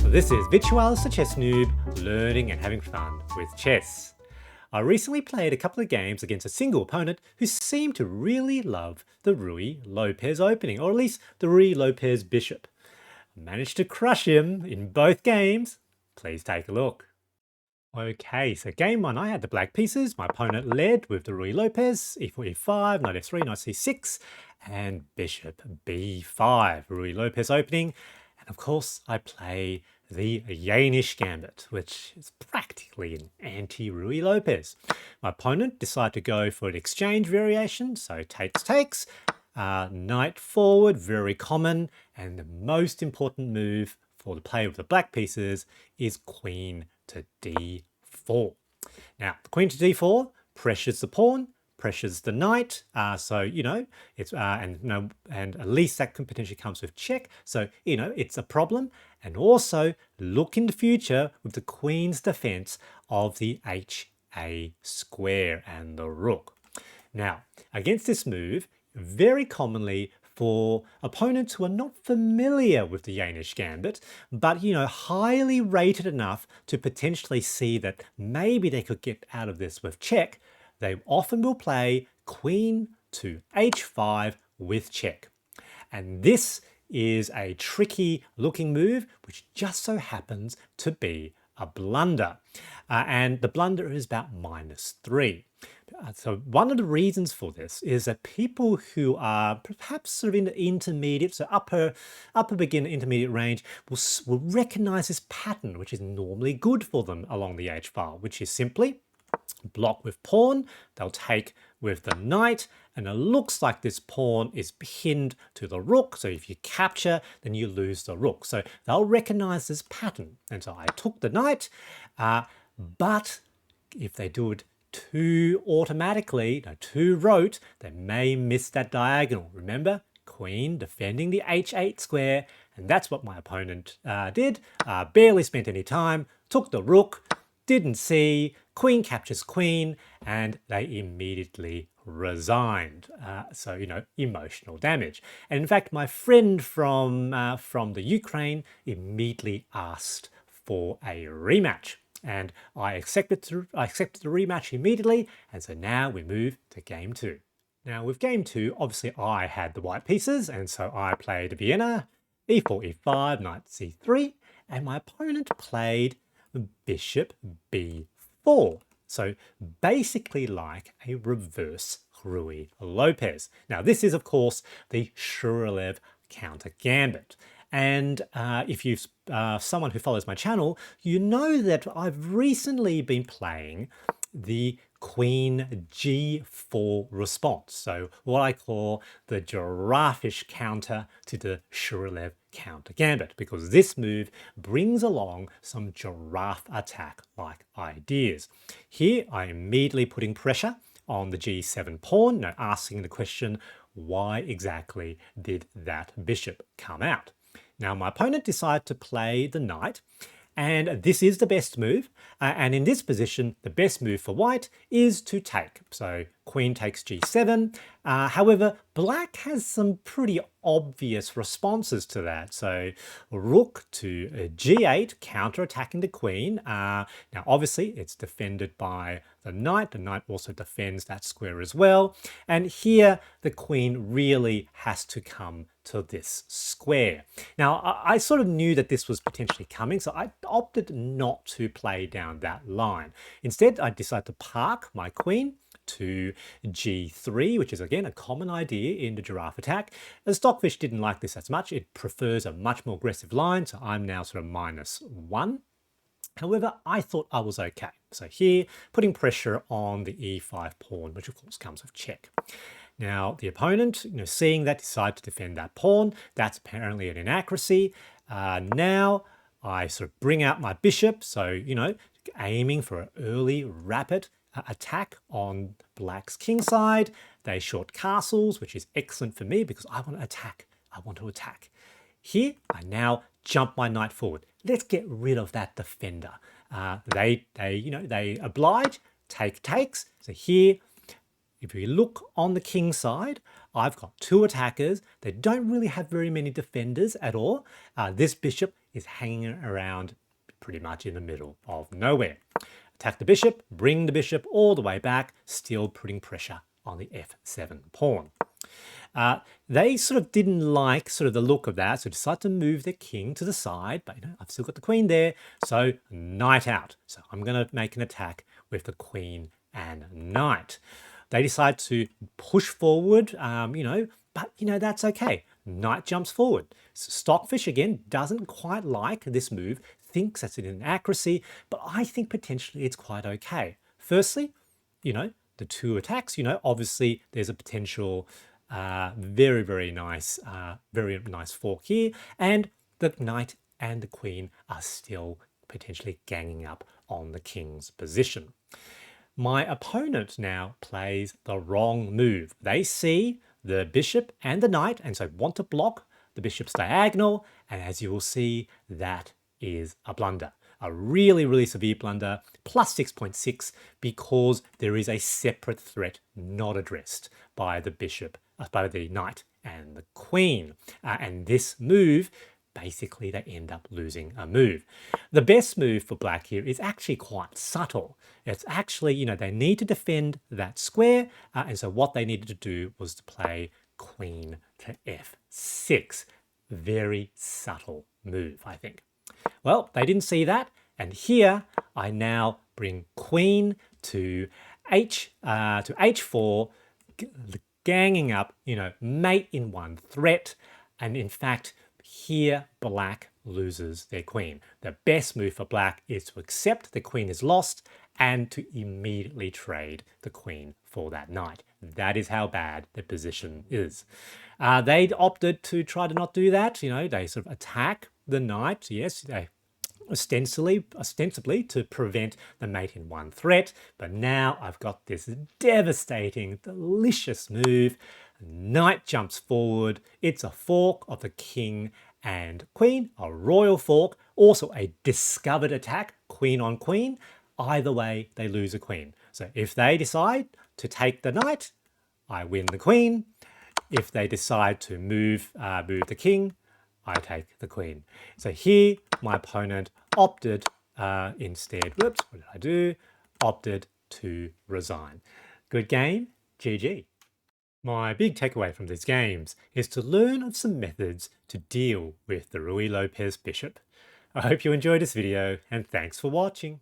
This is Virtualis the Chess Noob, learning and having fun with chess. I recently played a couple of games against a single opponent who seemed to really love the Ruy Lopez Opening, or at least the Ruy Lopez Bishop. I managed to crush him in both games. Please take a look. Okay, so game one, I had the black pieces. My opponent led with the Ruy Lopez, e4, e5, knight f3, knight c6, and bishop b5, Ruy Lopez Opening. And of course, I play the Jaenisch Gambit, which is practically an anti-Ruy Lopez. My opponent decided to go for an exchange variation, so takes, knight forward, very common, and the most important move for the play with the black pieces is queen to d4. Now, the queen to d4 pressures the pawn, pressures the knight, so it's and at least that can potentially comes with check, so it's a problem. And also look in the future with the queen's defense of the HA square and the rook. Now, against this move, very commonly for opponents who are not familiar with the Jaenisch Gambit, but highly rated enough to potentially see that maybe they could get out of this with check, they often will play queen to h5 with check. And this is a tricky looking move, which just so happens to be a blunder. And the blunder is about -3. So one of the reasons for this is that people who are perhaps sort of in the intermediate, so upper beginner intermediate range, will recognize this pattern, which is normally good for them along the h file, which is simply block with pawn, they'll take with the knight, and it looks like this pawn is pinned to the rook, so if you capture, then you lose the rook. So they'll recognize this pattern. And so I took the knight, but if they do it too automatically, too rote, they may miss that diagonal. Remember, queen defending the h8 square, and that's what my opponent did. Barely spent any time, took the rook, didn't see, queen captures queen, and they immediately resigned. So, emotional damage. And in fact, my friend from the Ukraine immediately asked for a rematch. And I accepted the rematch immediately, and so now we move to game two. Now with game two, obviously I had the white pieces, and so I played Vienna, e4, e5, knight c3, and my opponent played bishop b4. So basically like a reverse Ruy Lopez. Now this is of course the Zhuravlev Countergambit. And if you've someone who follows my channel, you know that I've recently been playing the queen g4 response. So what I call the giraffish counter to the Zhuravlev Countergambit, because this move brings along some giraffe attack like ideas. Here I'm immediately putting pressure on the g7 pawn, asking the question, why exactly did that bishop come out? Now my opponent decided to play the knight, and this is the best move. And in this position, the best move for white is to take. So queen takes g7. However, black has some pretty obvious responses to that. So rook to g8, counter-attacking the queen. Now, obviously, it's defended by the knight. The knight also defends that square as well. And here, the queen really has to come to this square. Now, I sort of knew that this was potentially coming, so I opted not to play down that line. Instead, I decided to park my queen to g3, which is again a common idea in the giraffe attack. The Stockfish didn't like this as much. It prefers a much more aggressive line, so I'm now sort of -1. However, I thought I was okay. So here, putting pressure on the e5 pawn, which of course comes with check. Now, the opponent, seeing that, decided to defend that pawn. That's apparently an inaccuracy. Now, I sort of bring out my bishop, so, aiming for an early, rapid attack on black's king side. They short castles, which is excellent for me because I want to attack. Here, I now jump my knight forward. Let's get rid of that defender. They oblige, takes. So here, if you look on the king side, I've got two attackers. They don't really have very many defenders at all. This bishop is hanging around pretty much in the middle of nowhere. Attack the bishop, bring the bishop all the way back, still putting pressure on the f7 pawn. They sort of didn't like sort of the look of that, so decided to move their king to the side, but I've still got the queen there, so knight out. So I'm going to make an attack with the queen and knight. They decide to push forward, but that's okay. Knight jumps forward. Stockfish, again, doesn't quite like this move, thinks that's an inaccuracy, but I think potentially it's quite okay. Firstly, the two attacks, obviously there's a potential very nice fork here, and the knight and the queen are still potentially ganging up on the king's position. My opponent now plays the wrong move. They see the bishop and the knight, and so want to block the bishop's diagonal, and as you will see, that is a blunder. A really severe blunder, plus 6.6, because there is a separate threat not addressed by the bishop, by the knight and the queen. And this move, basically they end up losing a move. The best move for black here is actually quite subtle. It's actually, they need to defend that square, and so what they needed to do was to play queen to f6. Very subtle move, I think. Well, they didn't see that, and here I now bring queen to h4, ganging up, mate in one threat, and in fact, here black loses their queen. The best move for black is to accept the queen is lost and to immediately trade the queen for that knight. That is how bad their position is. They opted to try to not do that. They sort of attack the knight. Yes, they ostensibly to prevent the mate in one threat. But now I've got this devastating, delicious move. Knight jumps forward. It's a fork of the king and queen, a royal fork, also a discovered attack, queen on queen. Either way, they lose a queen. So if they decide to take the knight, I win the queen. If they decide to move the king, I take the queen. So here, my opponent opted instead, whoops, what did I do? Opted to resign. Good game, GG. My big takeaway from these games is to learn of some methods to deal with the Ruy Lopez bishop. I hope you enjoyed this video, and thanks for watching.